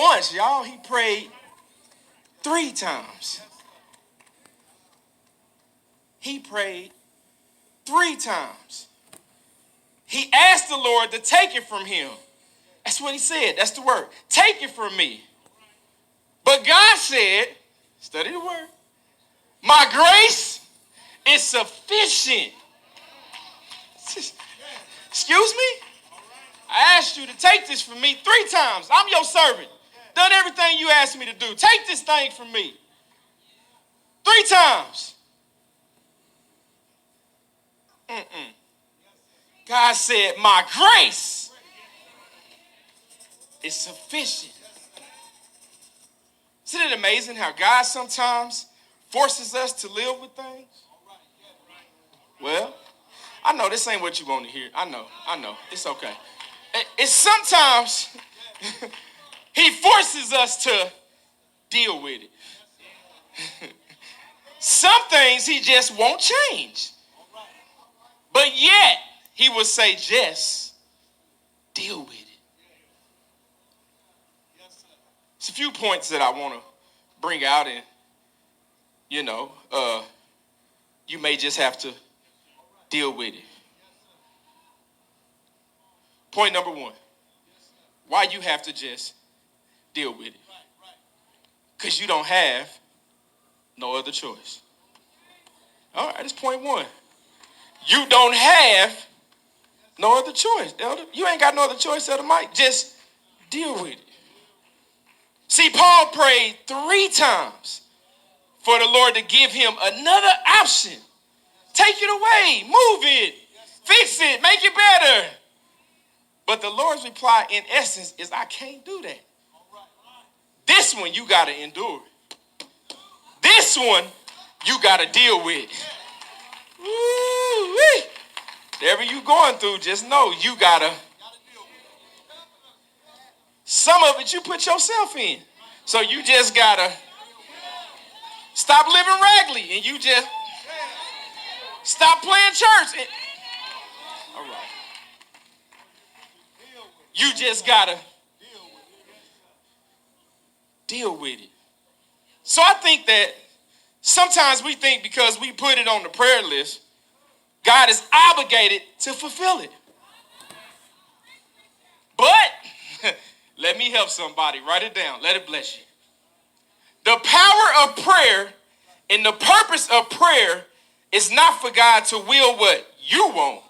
once, y'all. He prayed 3 times. He prayed 3 times. He asked the Lord to take it from him. That's what he said. That's the word. Take it from me. But God said, study the word, my grace is sufficient. Excuse me? I asked you to take this from me 3 times. I'm your servant. Done everything you asked me to do. Take this thing from me. 3 times. God said, my grace is sufficient. Isn't it amazing how God sometimes forces us to live with things? Well, I know this ain't what you want to hear. I know. It's okay. It's sometimes he forces us to deal with it. Some things he just won't change. But yet, he will say, just deal with it. It's a few points that I want to bring out, and, you may just have to deal with it. Point number 1, why you have to just deal with it. Because you don't have no other choice. All right, that's point 1. You don't have no other choice, Elder. You ain't got no other choice, Elder Mike. Just deal with it. See, Paul prayed 3 times for the Lord to give him another option. Take it away, move it, fix it, make it better. But the Lord's reply, in essence, is I can't do that. This one you got to endure. This one you got to deal with. Woo-wee. Whatever you going through, just know you got to. Some of it you put yourself in. So you just got to stop living raggedy and you just stop playing church. All right. You just got to deal with it. So I think that sometimes we think because we put it on the prayer list, God is obligated to fulfill it. But let me help somebody. Write it down. Let it bless you. The power of prayer and the purpose of prayer is not for God to will what you want,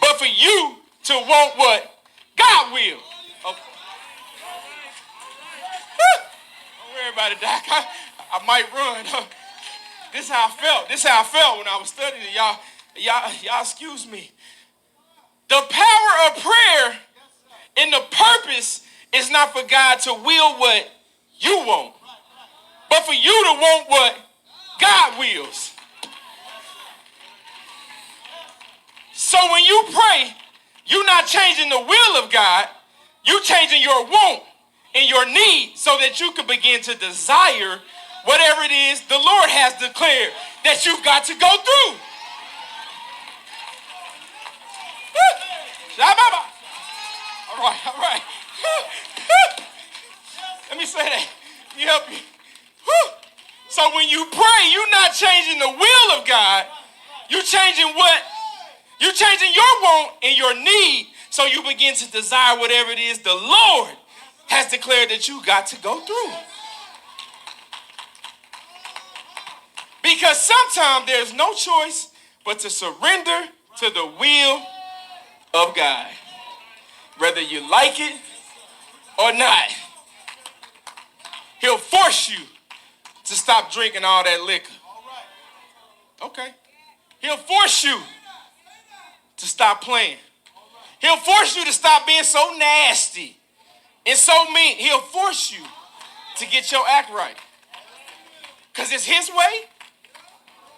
but for you to want what God will. Okay. Don't worry about it, Doc. I might run. This is how I felt. This is how I felt when I was studying it. Y'all excuse me. The power of prayer and the purpose is not for God to will what you want, but for you to want what God wills. So when you pray, you're not changing the will of God. You're changing your want and your need so that you can begin to desire whatever it is the Lord has declared that you've got to go through. All right. Let me say that. Let me help you. So when you pray, you're not changing the will of God. You're changing your want and your need so you begin to desire whatever it is the Lord has declared that you got to go through. Because sometimes there's no choice but to surrender to the will of God. Whether you like it or not. He'll force you to stop drinking all that liquor. Okay. He'll force you to stop playing. He'll force you to stop being so nasty and so mean. He'll force you to get your act right. Because it's his way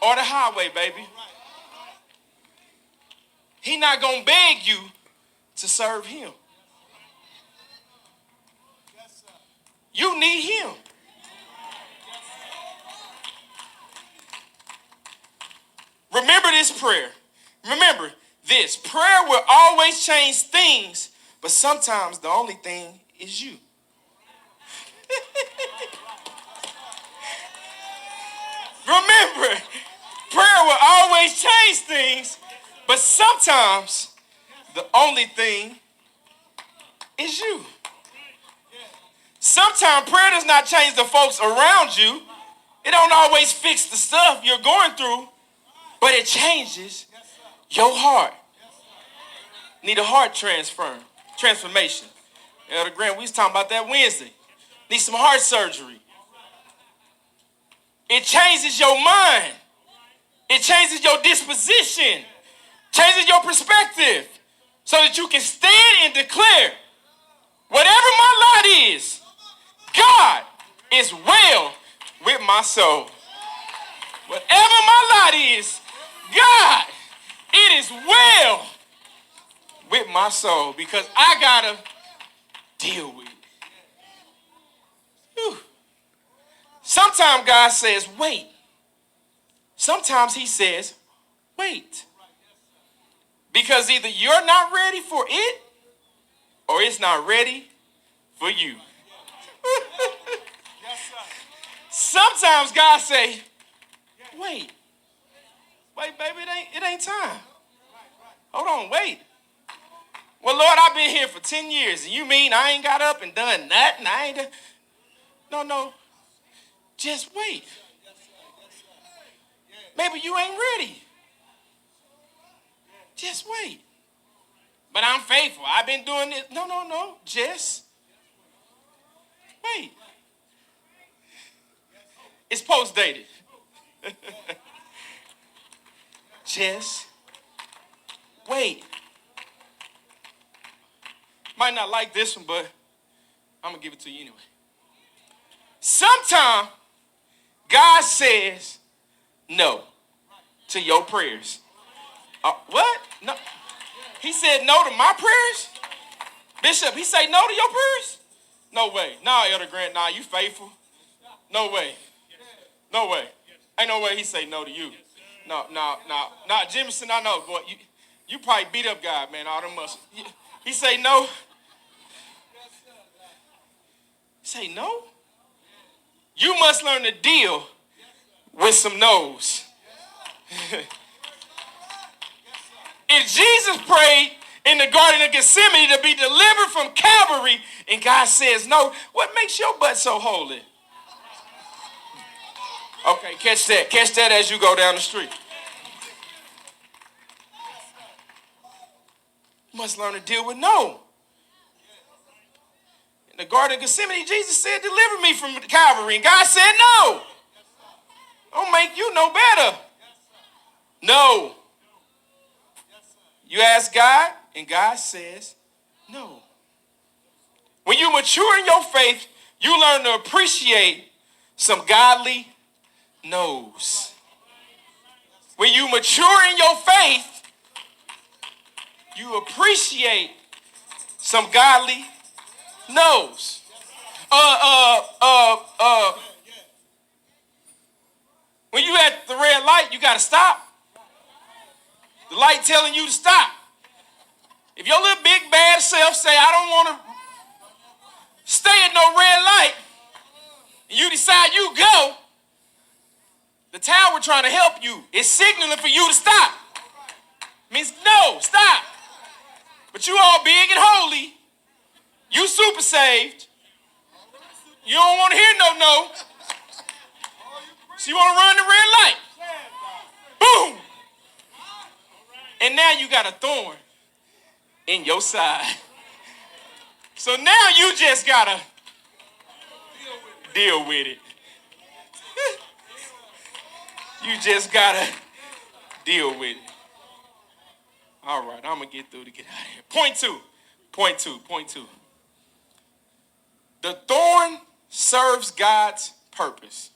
or the highway, baby. He's not going to beg you to serve him. You need him. Remember this prayer. Remember this. Prayer will always change things, but sometimes the only thing is you. Prayer will always change things, but sometimes the only thing is you. Sometimes prayer does not change the folks around you. It don't always fix the stuff you're going through, but it changes your heart. Need a heart transformation. Elder Grant, we was talking about that Wednesday. Need some heart surgery. It changes your mind. It changes your disposition. Changes your perspective so that you can stand and declare, whatever my lot is, God is well with my soul. Whatever my lot is, God, it is well with my soul because I gotta deal with it. Whew. Sometimes God says, wait. Sometimes he says, wait. Because either you're not ready for it or it's not ready for you. Sometimes God say, wait, baby, it ain't time. Hold on, wait. Well, Lord, I've been here for 10 years, and you mean I ain't got up and done nothing? I ain't done... No, just wait. Maybe you ain't ready. Just wait. But I'm faithful. I've been doing this. No, just wait. It's post-dated. Just wait. Might not like this one, but I'm going to give it to you anyway. Sometimes God says no to your prayers. What? No. He said no to my prayers? Bishop, he say no to your prayers? No way. Nah, Elder Grant, nah, you faithful. No way. No way. Ain't no way he say no to you. No, Jimison, I know, boy. You probably beat up God, man, all them muscles. He say no. Say no? You must learn to deal with some no's. If Jesus prayed in the Garden of Gethsemane to be delivered from Calvary, and God says no, what makes your butt so holy? Okay, catch that as you go down the street. You must learn to deal with no. In the Garden of Gethsemane, Jesus said, deliver me from Calvary. And God said, no. Don't make you no better. No. You ask God, and God says, no. When you mature in your faith, you learn to appreciate some godly no's. When you mature in your faith, you appreciate some godly no's. When you at the red light, you got to stop. The light telling you to stop. If your little big bad self say, I don't want to stay at no red light, and you decide you go, the tower trying to help you is signaling for you to stop. Means no, stop. But you all big and holy. You super saved. You don't want to hear no. So you want to run the red light. Boom. And now you got a thorn in your side. So now you just got to deal with it. You just got to deal with it. All right, I'm going to get through to get out of here. Point two. The thorn serves God's purpose.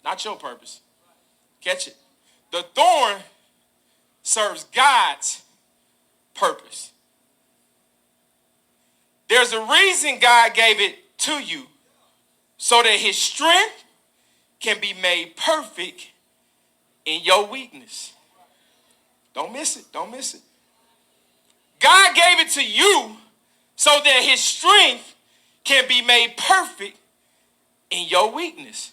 Not your purpose. Catch it. The thorn serves God's purpose. There's a reason God gave it to you so that his strength can be made perfect in your weakness. Don't miss it. God gave it to you so that his strength can be made perfect in your weakness.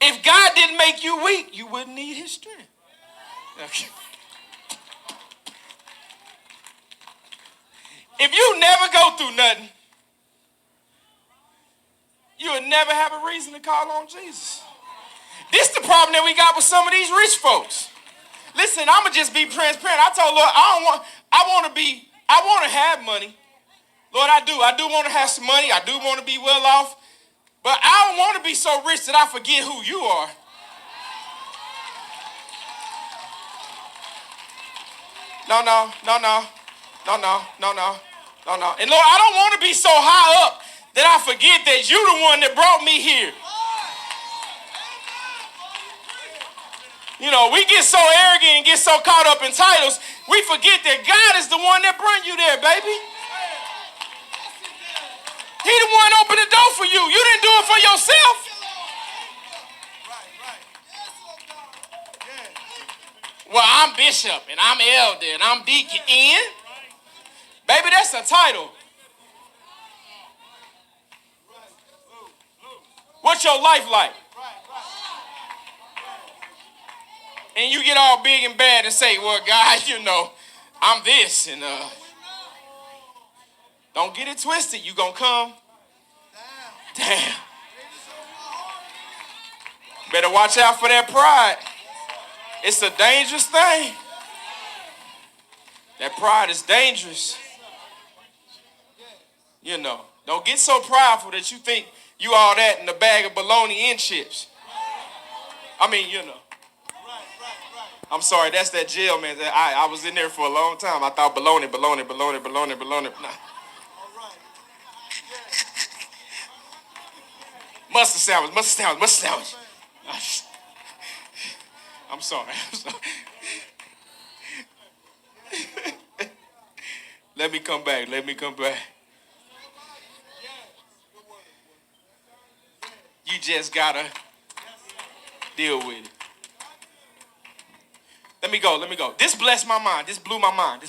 If God didn't make you weak, you wouldn't need his strength. Okay. If you never go through nothing, you would never have a reason to call on Jesus. This is the problem that we got with some of these rich folks. Listen, I'm going to just be transparent. I told Lord, I want to have money. Lord, I do. I do want to have some money. I do want to be well off. But I don't want to be so rich that I forget who you are. No. And Lord, I don't want to be so high up that I forget that you're the one that brought me here. You know, we get so arrogant and get so caught up in titles, we forget that God is the one that brought you there, baby. He the one opened the door for you. You didn't do it for yourself. Well, I'm bishop and I'm elder and I'm deacon. Baby, that's a title. What's your life like? And you get all big and bad and say, well, God, you know, I'm this. And don't get it twisted. You gonna come. Damn. Better watch out for that pride. It's a dangerous thing. That pride is dangerous. You know, don't get so prideful that you think you all that in a bag of bologna and chips. I mean, you know. I'm sorry, that's that jail, man. I was in there for a long time. I thought bologna. Nah. Mustard sandwich. I'm sorry. Let me come back. You just gotta deal with it. Let me go. This blessed my mind. This blew my mind.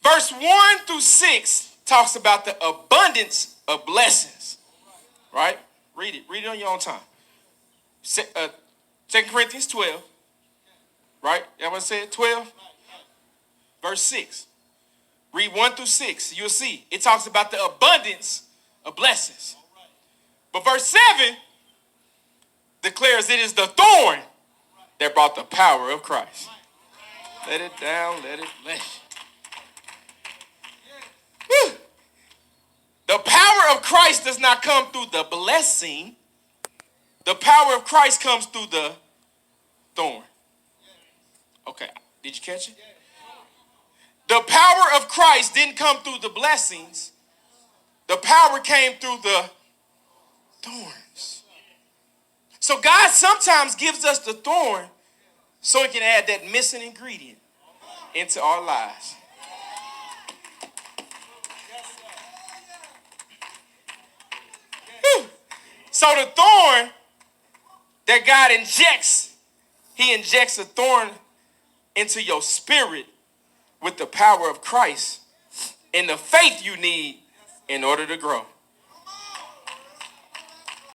Verse 1 through 6 talks about the abundance of blessings. Right? Read it on your own time. 2 Corinthians 12. Right? That what it said? 12. Verse 6. Read 1 through 6. You'll see. It talks about the abundance of blessings. But verse 7 declares it is the thorn that brought the power of Christ. Let it down, let it flesh. Whew. The power of Christ does not come through the blessing. The power of Christ comes through the thorn. Okay, did you catch it? The power of Christ didn't come through the blessings. The power came through the thorns. So God sometimes gives us the thorn so he can add that missing ingredient into our lives. Whew. So the thorn that God injects, he injects a thorn into your spirit with the power of Christ and the faith you need in order to grow.